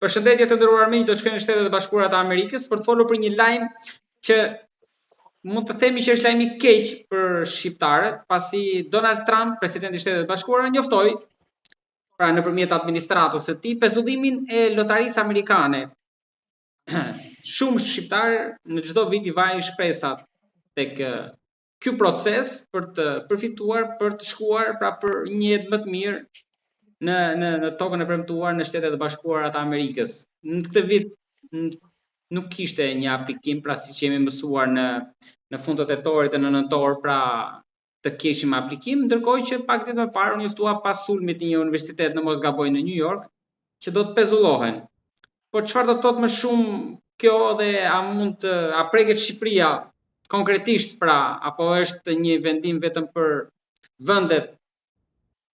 Përshëndetje të nderuar miq, do të shkojmë në Shtetet e Bashkuara të Amerikës për të folur për një lajm që mund të themi që është lajm I keq për shqiptarët, pasi Donald Trump, presidenti I Shtetet e Bashkuara, njoftoi pra nëpërmjet administratës së tij pezullimin e lotarisë amerikane. Shumë shqiptarë në çdo vit I vajnë shpresat tek ky proces për të përfituar, për të shkuar pra për një jetë më të mirë në tokën e premtuar në Shtetet e Bashkuara të Amerikës. Në këtë vit nuk kishte një aplikim, pra siç jemi mësuar në fund të tetorit e në nëntor, pra të kishim aplikim, ndërkohë që pak ditë më parë unë njoftua pas sulmit në një universitet në mos gaboj në New York, që do të pezullohen. Po çfarë do të thotë më shumë kjo dhe a preket Shqipëria konkretisht pra, apo është një vendim vetëm për vendet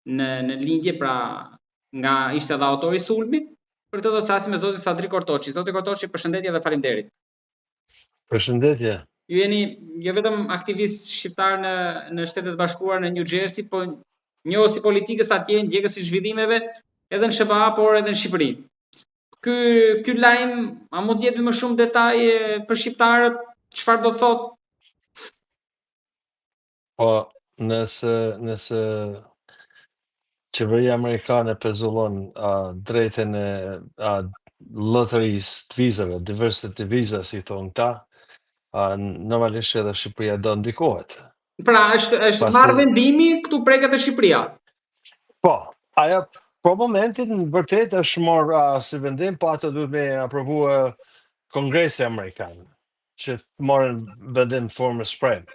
në lindje, pra nga ishte dhe autori I sulmit? Për këtë do të flasim me zotin Sadri Kortoçi. Zoti Kortoçi, përshëndetje dhe faleminderit. Përshëndetje. Ju jeni jo vetëm aktivist shqiptar në Shtetet e Bashkuara në New Jersey, po njohës I politikës atje, ndjekës I zhvillimeve edhe në SBA, por edhe në Shqipëri. Ky lajm, a mund të jepni më shumë detaje për shqiptarët, çfarë do thotë? Po, nëse qeveria amerikane pezullon drejtën e lotarisë të vizave, diversity visa si thonë ta, normalisht edhe Shqipëria do ndikohet. Pra është marrë vendimi këtu preket e Shqipëria. Po, ajo për momentin në vërtet është marrë si vendim, po ato duhet me aprovue Kongresi Amerikan, që të marrin vendim në formë shpreh.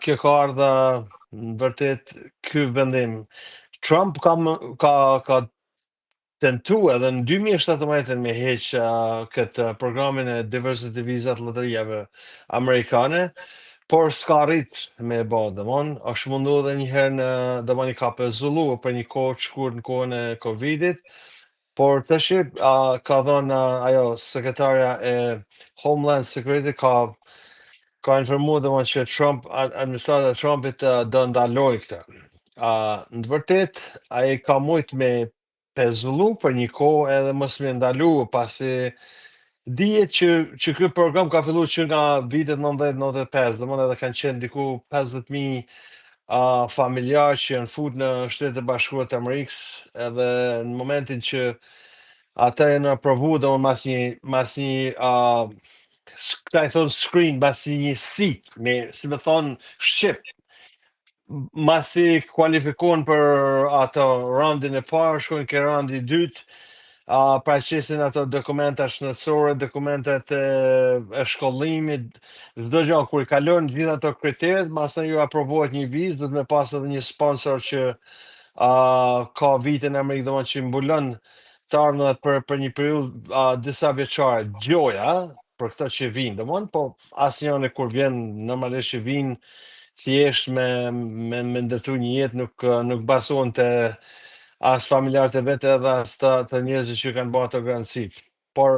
Kjo ka ardha në vërtet ky vendim. Trump ka tentu edhe në 2017 me heq këtë programin e diversity visa të lotarijave amerikane, por s'ka arrit me bë, domthon, është mundu edhe një herë domthon I ka pezullu për një kohë të shkurtër në kohën e Covidit, por tash ka dhënë ajo sekretarja e Homeland Security ka informuar domthon që administrata e Trumpit do ndaloj këtë. Në të vërtet, ai ka mujt me pezullu për një kohë edhe mos me ndalu, pasi dihet që ky program ka filluar që nga vitet 90-95, domethënë edhe kanë qenë diku 50.000 familjarë që janë fut në Shtetet e Bashkuara të Amerikës, edhe në momentin që ata janë aprovuar domethënë mas një këta I thonë screen, mas një sit, si me thonë shqip, masi kualifikohen për ato randin e parë, shkojnë ke randi I dytë, pra qesin ato dokumenta shëndetësore, dokumentat e shkollimit, çdo gjë kur I kalon gjithë ato kriteret, mastaj ju aprovohet një vizë, duhet me pas edhe një sponsor që ka vite në Amerikë, domethënë që mbulon të ardhmat për një periudhë disa vjeçare, gjoja për këto që vinë, domethënë, po asnjëri kur vjen normalisht që vinë thjesht me ndërtu një jetë, nuk basohen te as familjarët e vetë edhe as të njerëzit që kanë bërë ato garanci. Por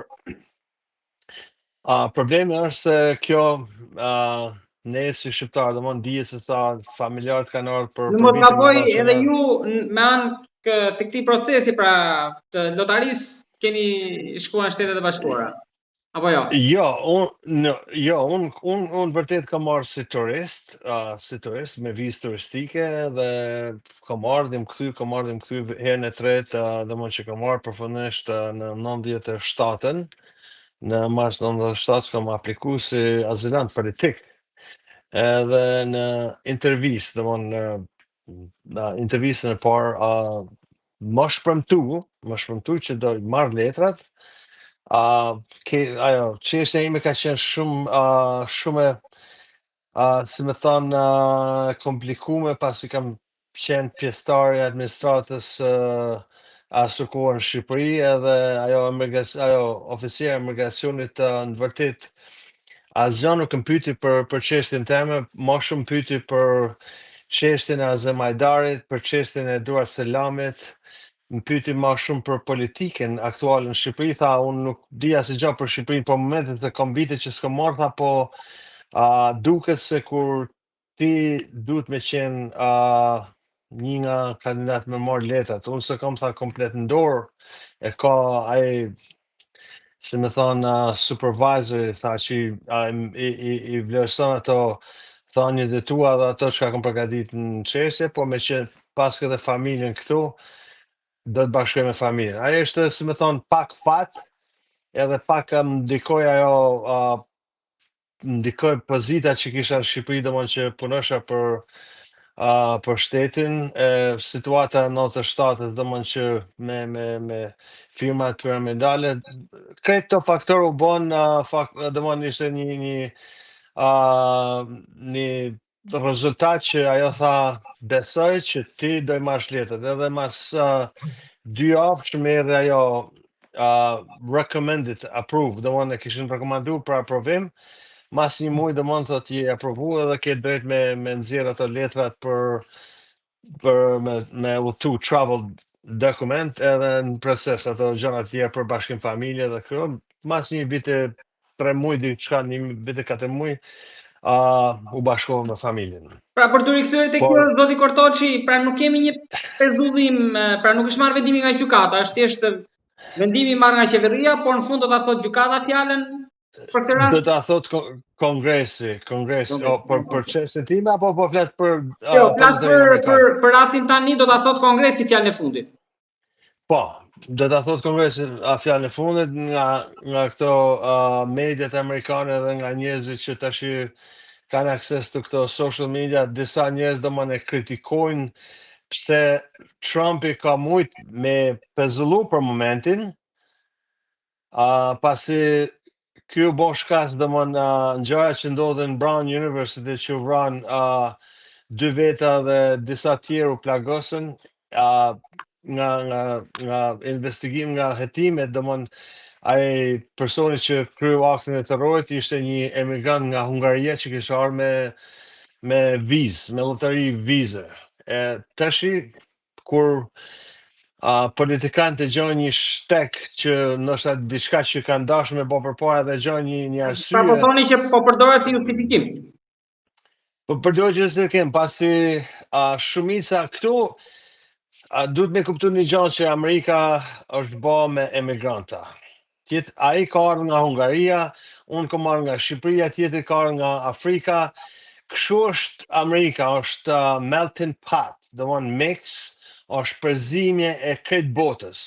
problemi është se kjo ne si shqiptarë, domethënë dihet se sa familjarët kanë ardhur për Në mos gaboj edhe ju me anë të këtij procesi pra të lotarisë keni shkuar në Shtetet e Bashkuara. Apo jo? Unë vërtet kam marrë si turist me vizë turistike dhe kam ardhur kthy herën e tretë, domethënë që kam marrë përfundimisht në 97-ën, në mars 97 kam aplikuar si azilant politik. Edhe në intervistë, domethënë në intervistën e parë më shpremtu që do marr letrat. Ajo çështja ime ka qenë shumë si me thonë komplikume, pasi kam qenë pjesëtar I administratës asë kohë në Shqipëri, edhe ajo oficierja e imigracionit në vërtet asgjë nuk më pyeti për çështjen time, më shumë pyeti për çështjen e Azem Ajdarit, për çështjen e Duart Selamit, më pyeti më shumë për politikën aktuale në Shqipëri, tha unë nuk di asgjë për Shqipërinë për momentin, se kam vite që s'kam marrë, tha po duket se kur ti duhet me qenë një nga kandidat me marrë letrat. Unë se kam tha komplet në dorë, e ka ai, si me thonë, supervisor, tha që i vlerëson ato thanjet e tua dhe ato që ka kom përgatit në qesje, po me që pas këtë familjen këtu, do të bashkoj me familjen. Ajo është, si me thonë, pak fat, edhe pak ndikoj ajo, ndikoj pozita që kisha në Shqipëri, domon që punosha për shtetin, situata në 97-ës, domon që me firmat piramidale, krejt të faktor u bon, domon ishte një rezultat që ajo tha besoj që ti do i marrësh letrat, edhe mas 2 javë që merr ajo recommended, approved, domon e kishin rekomandu për aprovim, mas një muj domon thot je aprovu edhe ke drejt me nxjerr ato letrat për me udhëtu travel document edhe në proces ato gjëra të tjera për bashkim familje dhe kështu, mas një vite 3 muj, diçka, një vite 4 muj, u bashkova me familjen. Pra për të rikthyer tek kjo zoti Kortoçi, pra nuk kemi një pezullim, pra nuk është marrë vendimi nga gjykata, është thjesht vendimi marrë nga qeveria, por në fund do ta thotë gjykata fjalën për këtë rast. Do ta thot kongresi, për çështën time apo po flet për Jo, flas për rastin tani do ta thot kongresi fjalën e fundit. Po, do ta thot kongresi fjalën e fundit nga këto mediat amerikane dhe nga njerëzit që tash kanë akses të këto social media, disa njerëz domon e kritikojnë pse Trumpi ka mujt me pezullu për momentin, pasi ky u bo shkas domon ngjarja që ndodhi në Brown University që u vran 2 veta dhe disa tjerë u plagosën nga investigim nga hetimet, domon ai personi që kryu aktin e terrorit ishte një emigrant nga Hungaria që kishte ardhur me vizë, me llotari vize. Tashi kur politikanët e gjojnë një shtek që ndoshta diçka që kanë dashur me bë përpara dhe gjojnë një arsye. Pra po thoni që po përdoret si justifikim. Po përdoret si justifikim, pasi shumica këtu duhet me kuptu një gjë që Amerika është bë me emigranta. Ai ka ardhur nga Hungaria, unë kam ardhur nga Shqipëria, tjetri ka ardhur nga Afrika. Kështu është Amerika, është melting pot, domthon mix, është përzimje e këtë botës.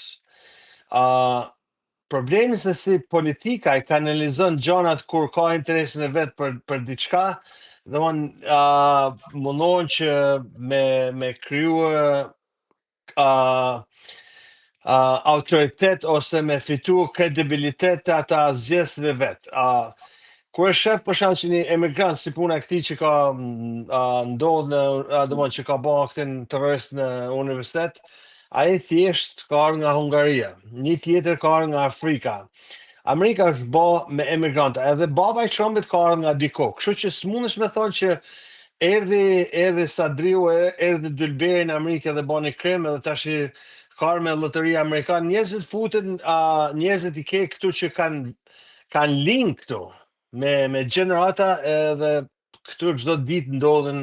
Problemi se si politika i kanalizon gjanat kur ka interesin e vetë për diçka, mundohen që me kryu autoritet ose me fitu kredibilitet të ata zgjedhësit e vetë. Kur e shef për shkak që një emigrant si puna e këtij që ka ndodhur që ka bërë aktin terrorist në universitet, ai thjesht ka ardhur nga Hungaria, një tjetër ka ardhur nga Afrika. Amerika është bë me emigrantë, edhe baba i Trumpit ka ardhur nga diko. Kështu që s'mundesh me thonë që erdhi Sadriu, erdhi Dylberi në Amerikë dhe bani krim edhe tash ka ardhur me loteria amerikane. Njerëzit futen, njerëzit i ke këtu që kanë link këtu me gjenerata edhe këtu çdo ditë ndodhen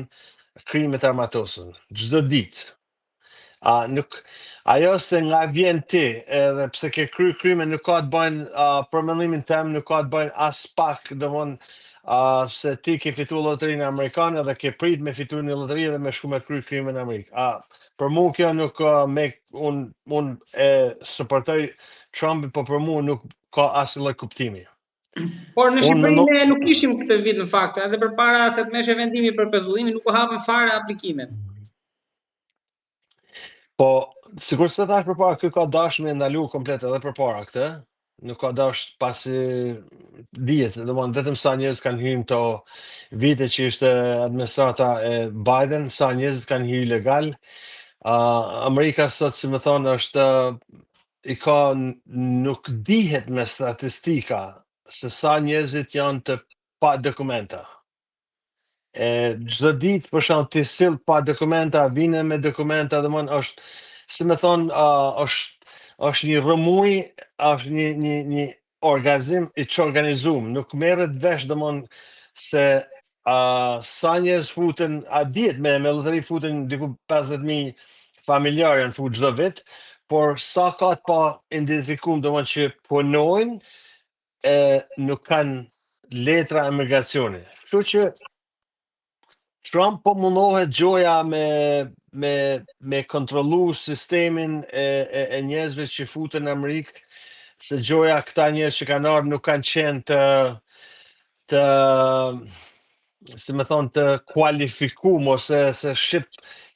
krimet armatosur. Çdo ditë. Ajo se nga vjen ti edhe pse ke kry krime nuk ka të bëjnë për mendimin tim, nuk ka të bëjnë as pak, domthon se ti ke fituar loterinë amerikane dhe ke prit me fitu një loteri dhe me shku me kry krime në Amerikë. Për mua kjo nuk unë e suportoj Trumpin, po për mua nuk ka asnjë lloj kuptimi. Por në Shqipëri ne nuk kishim këtë vit në fakt, edhe përpara se të meshë vendimi për pezullimin nuk u hapën fare aplikimet. Po, sikur se thash përpara, ky ka dashur me ndalu komplet edhe përpara këtë, nuk ka dashur pasi dihet, domethënë vetëm sa njerëz kanë hyrë to vite që ishte administrata e Biden, sa njerëz kanë hyrë legal. Amerika sot, si më thonë, është nuk dihet me statistika se sa njerëzit janë të pa dokumenta. Çdo ditë për shkak të sill pa dokumenta, vjen me dokumenta, domethënë është, si më thon, është një rrëmuj, është një organizim i çorganizuar, nuk merret vesh domethënë se sa njerëz futen, a dihet me lotëri futen diku 50.000 familjarë janë futur çdo vit, por sa ka të pa identifikuar domethënë që punojnë nuk kanë letra emigracioni. Kështu që Trump po mundohet gjoja me kontrollu sistemin e njerëzve që futen në Amerikë, se gjoja këta njerëz që kanë ardhur nuk kanë qenë të si me thonë të kualifikum ose se shqip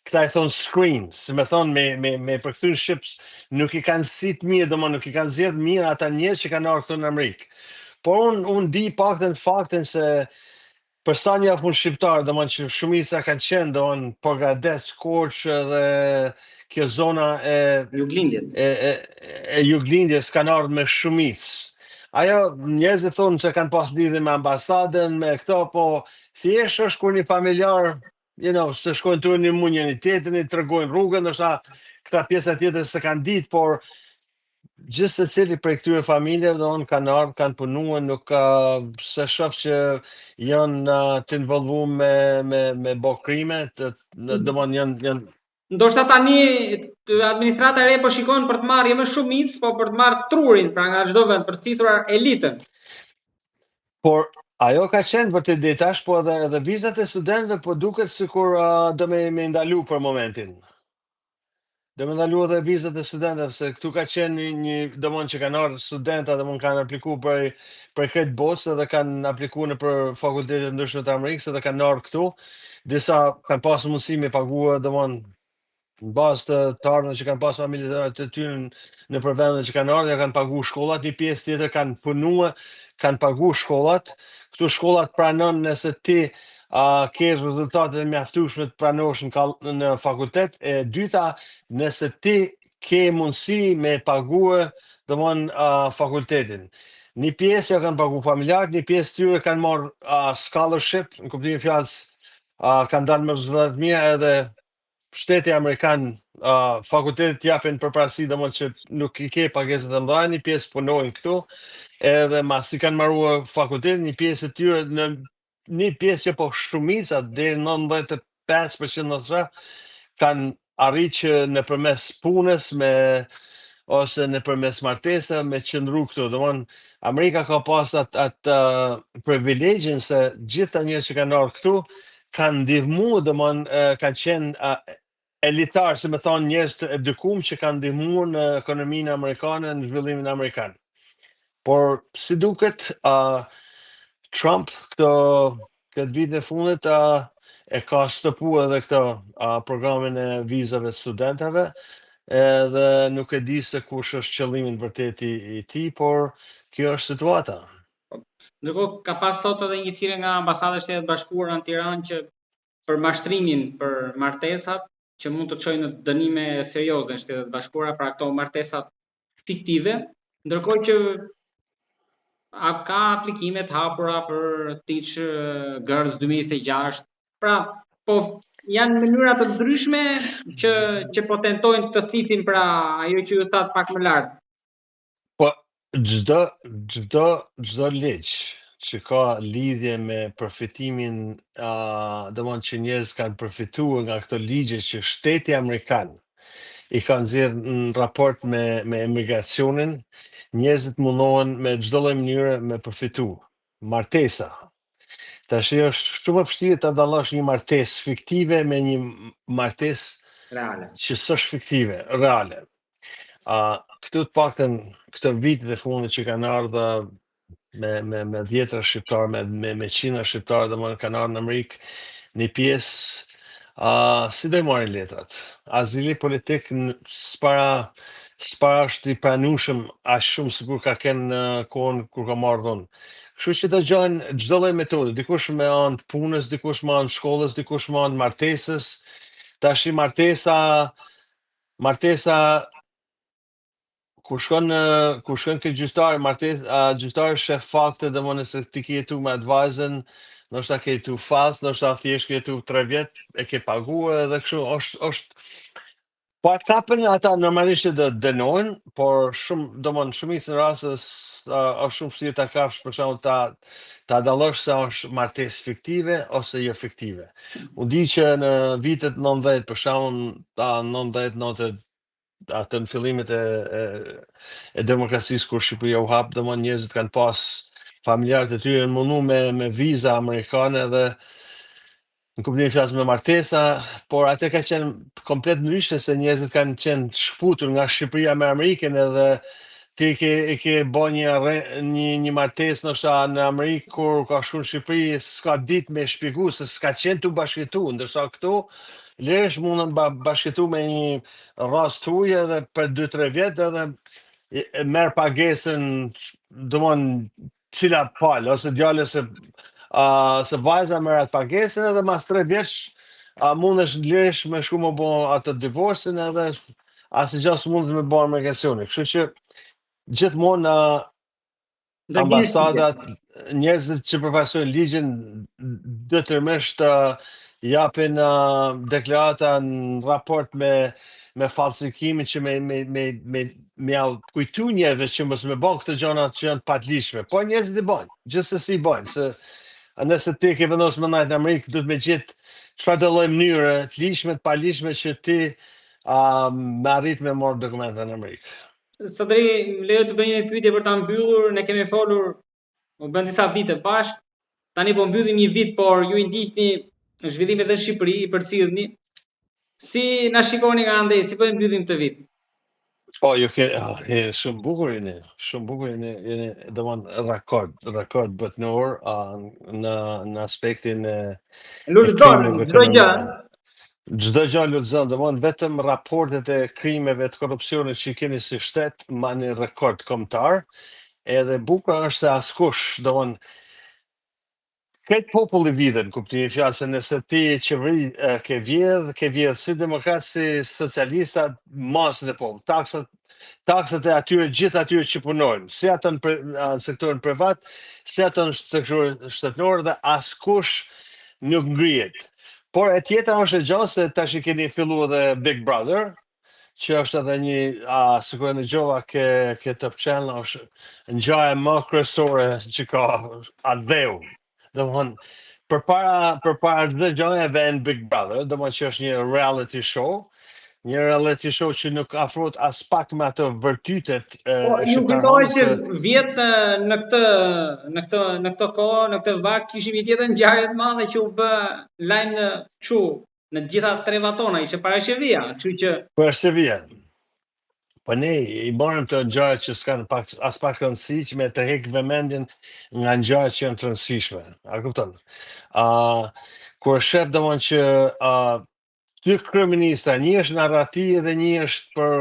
këta e thonë screen, si me thonë me përkthyer shqips nuk i kanë sit mirë, domethënë nuk i kanë zgjedh mirë ata njerëz që kanë ardhur këtu në Amerikë. Por unë di paktën faktin se për sa një afun shqiptar, domethënë që shumica kanë qenë domethënë Porgadec, Korçë dhe kjo zona e Juglindjes kanë ardhur me shumicë. Ajo njerëzit thonë se kanë pas lidhje me ambasadën, me këto, po thjesht është kur një familjar, se shkojnë të një mund njëri tjetrin, i tregojnë rrugën, ndoshta këta pjesa tjetër se kanë ditë, por gjithë se cili për këtyre familjeve kanë ardhur, kanë punuar, nuk se shoh që janë të involvuar me bë krime, domethënë janë ndoshta tani administrata e re po shikon për të marrë jo më shumicë, po për të marrë trurin pra nga çdo vend për të thithur elitën. Por ajo ka qenë vërtet tash, po edhe vizat e studentëve po duket sikur do me ndalu për momentin. Do me ndalu edhe vizat e studentëve, se këtu ka qenë një domon që kanë ardhur studenta, domon kanë aplikuar për këtë botës dhe kanë aplikuar në për fakultete të ndryshme të Amerikës dhe kanë ardhur këtu. Disa kanë pasur mundësi me paguar domon në bazë të ardhurve që kanë pasur familjet të tyre në për vendet që kanë ardhur, kanë paguar shkollat, një pjesë tjetër kanë punuar, kanë paguar shkollat. Këtu shkollat pranon nëse ti ke rezultatet e mjaftueshme të pranosh në fakultet. E dyta, nëse ti ke mundësi me paguar domethënë fakultetin. Një pjesë ja kanë paguar familjarët, një pjesë tyre kanë marrë scholarship, në kuptimin e fjalës kanë dalë me rezultate mira edhe shteti amerikan, fakultetet japin përparësi domethënë që nuk i ke pagesat e mëdha, një pjesë punojnë këtu, edhe masi kanë marruar fakultetin, një pjesë e tyre një pjesë që po shumica deri 95% ndoshta kanë arritur që nëpërmes punës ose nëpërmes martesave me qëndru këtu. Domethënë Amerika ka pas atë privilegjin se gjithë njerëzit që kanë ardhur këtu kanë ndihmuar, domethënë kanë qenë elitar, si me thonë njerëz të edukuar që kanë ndihmuar në ekonominë amerikane, në zhvillimin amerikan. Por si duket Trump këtë vitin e fundit e ka stopuar edhe këtë programin e vizave të studentave, edhe nuk e di se kush është qëllimi vërtet i tij, por kjo është situata. Ndërkohë ka pas sot edhe një thirrje nga ambasada e Shtetit Bashkuar në Tiranë që për mashtrimin për martesat që mund të çojnë në dënime serioze në Shtetet Bashkuara, pra këto martesat fiktive, ndërkohë që ka aplikime të hapura për Teach Girls 2026. Pra, po janë mënyra të ndryshme që po tentojnë të thithin pra ajo që ju thatë pak më lart. Po çdo ligj që ka lidhje me përfitimin, domethënë që njerëz kanë përfituar nga këto ligje që shteti amerikan i ka nxjerrë në raport me emigracionin, njerëzit mundohen me çdo lloj mënyre me përfitu. Martesa. Tash është shumë e vështirë ta dallosh një martesë fiktive me një martesë reale që s'është fiktive, reale. Këtu të paktën këtë vitet e fundit që kanë ardhur me dhjetra shqiptarë, me qindra shqiptarë, domethënë kanë ardhur në Amerikë, një pjesë si do i marrin letrat. Azili politik s'para është i pranueshëm aq shumë sikur ka qenë në kohën kur ka marrë dhunë. Kështu që do gjojnë çdo lloj metode, dikush me anë të punës, dikush me anë të shkollës, dikush me anë të martesës. Tash martesa kur shkon ke gjyqtari, gjyqtari shef fakte, domethënë se ti ke jetu me advisën, ndoshta ke jetu fast, ndoshta thjesht ke jetu 3 vjet, e ke paguar edhe kështu është Po kapën ata normalisht do dënojnë, por shumicën e rastës është shumë vështirë ta kapsh për shembull ta dallosh se është martesë fiktive ose jo fiktive. U di që në vitet 90 për shembull, 90 atë në fillimet e demokracisë kur Shqipëria u hap, domethënë njerëzit kanë pas familjarët e tyre mundu me viza amerikane dhe në kuptimin fjalës me martesa, por atë ka qenë komplet ndryshe se njerëzit kanë qenë shkputur nga Shqipëria me Amerikën edhe ti ke bën një martesë ndoshta në Amerikë kur ka shkuar në Shqipëri, s'ka ditë me shpjegu se s'ka qenë tu bashkëtu, ndërsa këtu lirësh mundën bashkëtu me një rast tuaj edhe për 2-3 vjet edhe merr pagesën, domthon cilat palë ose djalë se vajza merr atë pagesën edhe mas 3 vjeç mundesh lirësh me shku më bo atë divorcin edhe asgjë s'mundet me bërë migracioni. Kështu që gjithmonë ambasadat, njerëzit që përfaqësojnë ligjin detyrimisht japin deklarata në raport me falsifikimin që me kujtu njerëzve që mos me bën këto gjëra që janë patligjshme. Po njerëzit i bën, gjithsesi i bën, se nëse ti ke vendosur më në Amerikë, duhet me gjetë çfarë do lloj mënyre të ligjshme, të paligjshme që ti me arrit me marrë dokumente në Amerikë. Sadri, më lejo të bëj një pyetje për ta mbyllur, ne kemi folur, u bën disa vite bashkë, tani po mbyllim një vit, por ju i ndihni në zhvillimet në Shqipëri, i përcjellni. Si na shikoni nga andej, si po mbyllim këtë vit? Po, ju shumë bukur jeni domethënë rekord botëror në aspektin e lullëzon, çdo gjë. Çdo gjë lullëzon, domethënë vetëm raportet e krimeve të korrupsionit që keni si shtet mani rekord kombëtar, edhe bukur është se askush, domethënë këtë populli vjedhën, kuptimin fjalës se nëse ti qeveri ke vjedh si demokrat, si socialistat, masën e popullit, taksat e atyre, gjithë atyre që punojnë, si ato në sektorin privat, si ato në sektorin shtetëror dhe askush nuk ngrihet. Por e tjetra është e gjatë se tash i keni filluar edhe Big Brother, që është edhe një, sikur në gjova ke Top Channel, është ngjarja më kryesore që ka adheu. Domthon përpara çdo gjëje vjen Big Brother, domthon që është një reality show që nuk afrohet as pak me ato vërtytet ju kujtoj që vjet në këtë kohë, në këtë vakt kishim një tjetër ngjarje të madhe që u bë lajm në gjitha trevat tona, ishte para Shevia, kështu që para Shevia. Po ne i morëm të ngjarjet që s'kan as pak rëndësi, që me tërheq vëmendjen nga ngjarjet që janë të rëndësishme. A kupton? Kur shef domon që dy kryeministra, një është në arrati dhe një është për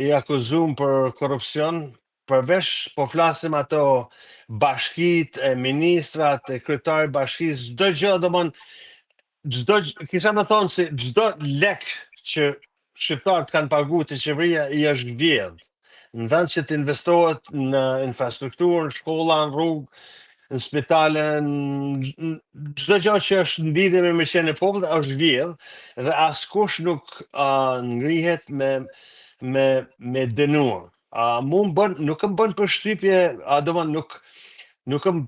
i akuzuar për korrupsion, përveç po flasim ato bashkitë, ministrat, kryetari i bashkisë, çdo gjë domon kisha më thonë se çdo lek që shqiptarët kanë paguar te qeveria i është vjedh. Në vend që të investohet në infrastrukturë, në shkolla, në rrugë, në spitale, çdo gjë që është në lidhje me mirëqenien e popullit është vjedh dhe askush nuk ngrihet me dënuar. Nuk më bën përshtypje, nuk më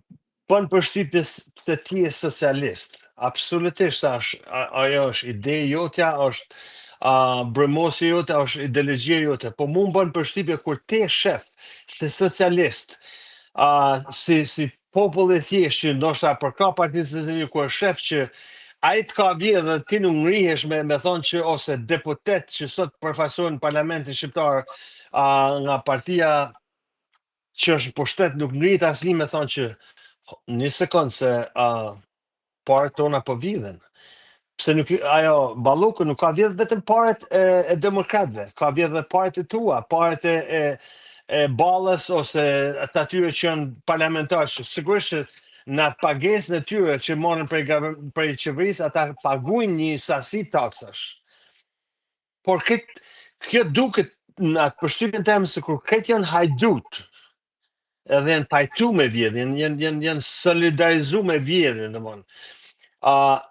bën përshtypje se ti je socialist. Absolutisht ajo është ide jotja, është brëmosi jote, është ideologjia jote, po mu më bën përshtypje kur ti je shef, si socialist, si populli thjesht që ndoshta për ka partisë të kur shef që ai të ka vjedhë dhe ti nuk ngrihesh me thonë që ose deputet që sot përfaqësojnë parlamentin shqiptar nga partia që është pushtet nuk ngrihet asnjë me thonë që një sekond se parat tona po vjedhen. Pse nuk ajo balloku nuk ka vjedh vetëm parat e demokratëve, ka vjedh edhe parat e tua, parat e ballës ose të atyre që janë parlamentarë, që sigurisht që në atë pagesën e tyre që marrin prej qeverisë, ata paguajnë një sasi taksash. Por kjo duket në atë përshtypjen time se kur këtë janë hajdut, edhe janë pajtu me vjedhjen, janë solidarizu me vjedhjen, domthon.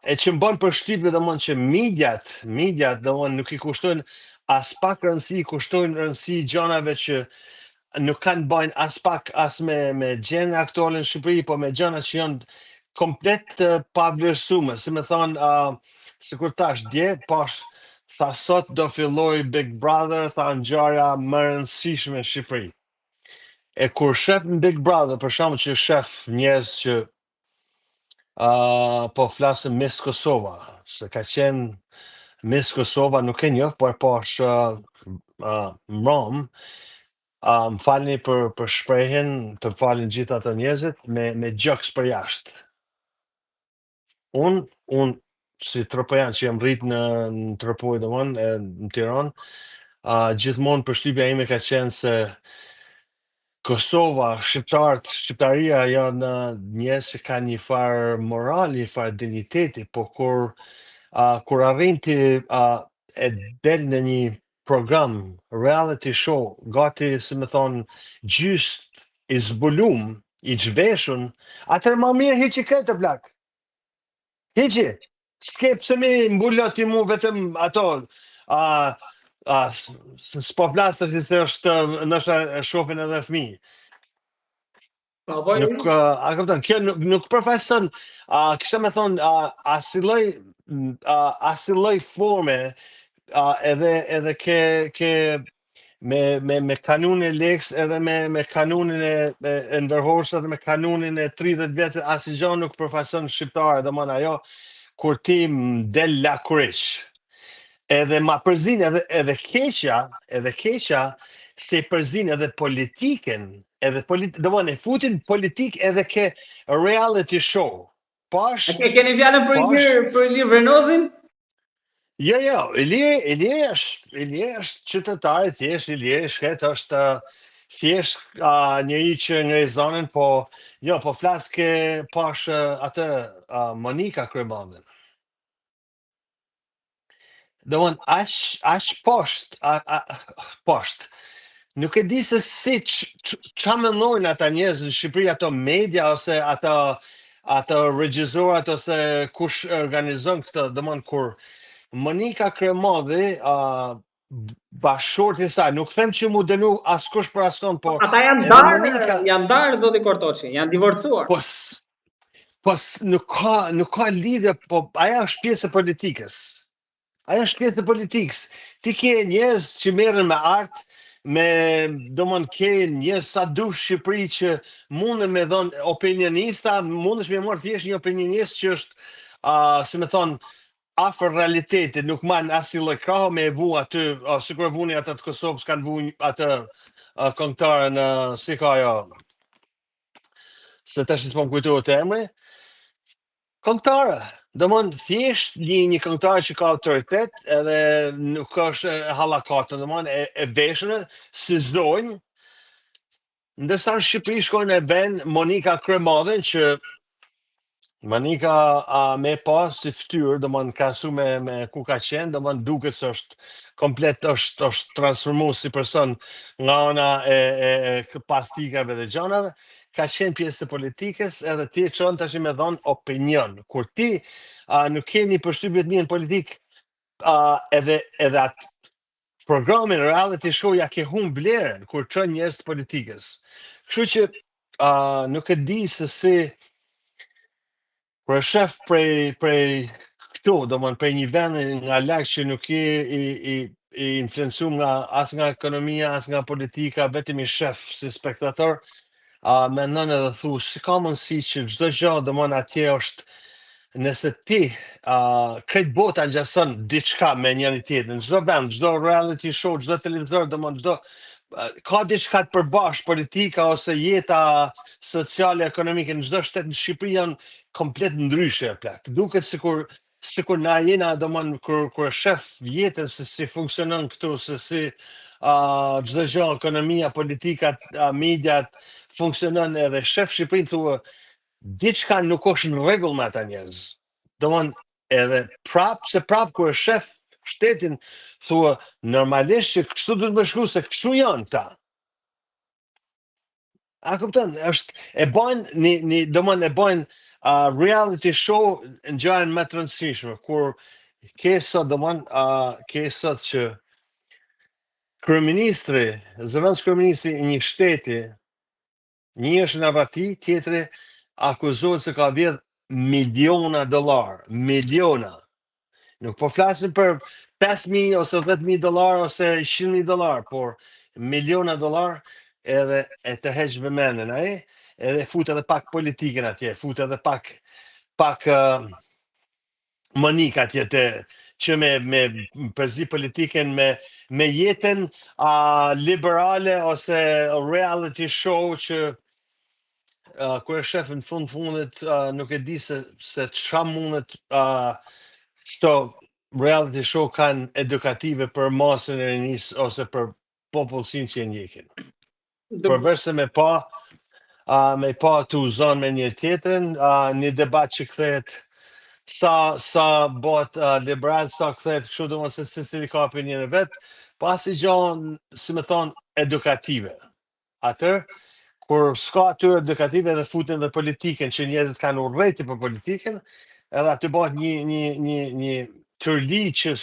E që më bën përshtypje domthon që mediat domthon nuk i kushtojnë as pak rëndësi, kushtojnë rëndësi gjanave që nuk kanë bajnë as pak as me gjene aktuale në Shqipëri, po me gjana që janë komplet pa vlerësume. Si me thonë, si kur tash, dje, pash, tha sot do filloj Big Brother, tha ngjarja më e rëndësishme në Shqipëri. E kur shef në Big Brother, për shkakun që shef njerëz që po flasën Miss Kosova, se ka qenë Miss Kosova, nuk e njoh, por pash mrom, më falni për shprehjen, të falin gjithë ato njerëzit me gjoks për jashtë. Unë si tropojan që jam rrit në Tropoj domon, në Tiranë, gjithmonë përshtypja ime ka qenë se Kosova, Shqiptaria janë njerëz që kanë një farë morali, një farë digniteti, po kur arrin ti e del në një program, reality show, gati, si me thonë, gjyst i zbulum, i zhveshun, atër ma mirë hiqi këtë plak. Hiqi, s'ke pse mi mbullat ti mu vetëm ato, s'po flasë që se është nështë shofin edhe fëmijë. Nuk, kjo nuk përfaqëson, kisha me thonë, asiloj forme, edhe ke me kanunin e Lex, edhe me kanunin e ndërhorsë, edhe me kanunin e 30 vjetë, asnjë gjë nuk përfaqëson shqiptare, domon ajo kur ti del lakurish. Edhe ma përzin edhe keqja se përzin edhe politiken, domon e futin politik edhe ke reality show. Pash. A keni fjalën për Ilir Vrenozin? Jo, Ilir është qytetar, thjesht Ilir shkret është thjesht njëri që ngrej zonën, po flas ke pash atë Monika Kremandën. Domon aq poshtë. Nuk e di se si ç'a mendojnë ata njerëz në Shqipëri, ato media ose ato regjisorët ose kush organizon këtë, domon kur Monika Kremandhi, bashkëshorti i saj, nuk them që mu dënu askush për askon, po ata janë ndarë zoti Kortoçi, janë divorcuar. Po nuk ka lidhje, po ajo është pjesë e politikës. Ajo është pjesë e politikës. Ti ke njerëz që merren me art, domon ke njerëz sa dush Shqipëri që mundën me dhon opinionista, mundesh me marr thjesht një opinionist që është, si me thon, afër realitetit, nuk man asnjë lloj krahu me vu aty, sikur vuni ata të Kosovës kanë vu atë këngëtarën, si ka ajo, se tash s'po më kujtohet emri. Këngëtare, domon thjesht një këngëtar që ka autoritet, edhe nuk është hallakatë, domon e veshën, si zonjë. Ndërsa në Shqipëri shkojnë e ben Monika Kremandhin, që Monika me pa si fytyrë, domon ka su me ku ka qenë, domon duket se është komplet është transformuar si person nga ana e pastikave dhe gjanave. Ka qenë pjesë e politikës, edhe ti çon tash me dhon opinion. Kur ti nuk ke një përshtypje të mirë në politikë, edhe atë programin reality show ja ke humb vlerën kur çon njerëz të politikës. Kështu që nuk e di se si kur shef prej këtu, domon prej një vendi nga larg që nuk i influencuar as nga ekonomia, as nga politika, vetëm i shef si spektator, mendon edhe thu, si ka mundësi që çdo gjë domon atje është, nëse ti krejt bota ngjason diçka me njëri tjetrin, çdo vend, çdo reality show, çdo televizor, domon çdo ka diçka të përbashkë, politika ose jeta sociale, ekonomike në çdo shtet. Në Shqipëri janë komplet ndryshe plak. Duket sikur na jena domon kur shef jetën se si funksionon këtu, se si çdo gjë, ekonomia, politika, mediat funksionon, edhe shef Shqipërinë thua diçka nuk është në rregull me ata njerëz. Domon edhe prap kur shef shtetin thua normalisht që kështu duhet më shku, se kështu janë ta. A kupton, e bajnë domon e bajnë reality show në gjëra më të rëndësishme, kur ke sot domon ke sot që kryeministri, zëvendës kryeministri i një shteti, një është në avati, tjetri akuzohet se ka vjedh miliona dollar, miliona. Nuk po flasim për 5.000 ose 10.000 dollar ose 100.000 dollar, por miliona dollar edhe e tërheq vëmendjen ai, edhe fut edhe pak politikën atje, fut edhe pak monik atje që me përzi politikën me jetën liberale ose reality show që kur e shef në fundit nuk e di se ç'a mundet këto reality show kanë edukative për masën e rinjis ose për popullsinë që e ndjekin. Përveç se me pa të uzon me një tjetrin, një debat që kthehet sa bëhet liberal, sa kthehet kështu, domethënë se secili ka opinionin e vet, pasi gjon, si më thon, edukative. Atëherë kur s'ka aty edukative dhe futen dhe politikën që njerëzit kanë urrëti për politikën, edhe aty bëhet një tërli që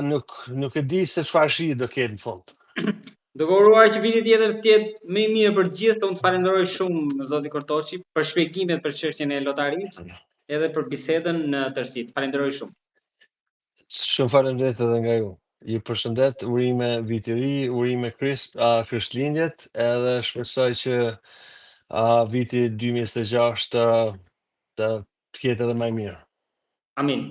nuk e di se çfarë shi do ketë në fund. Duke uruar që viti tjetër të jetë më i mirë për gjithë, unë të falenderoj shumë zoti Kortoçi për shpjegimet për çështjen e lotarisë edhe për bisedën në tërësi. Falenderoj shumë. Shumë faleminderit edhe nga ju. Ju përshëndet, urime viti ri, urime Krishtlindjet, edhe shpresoj që viti 2026 të jetë edhe më i mirë. Amin.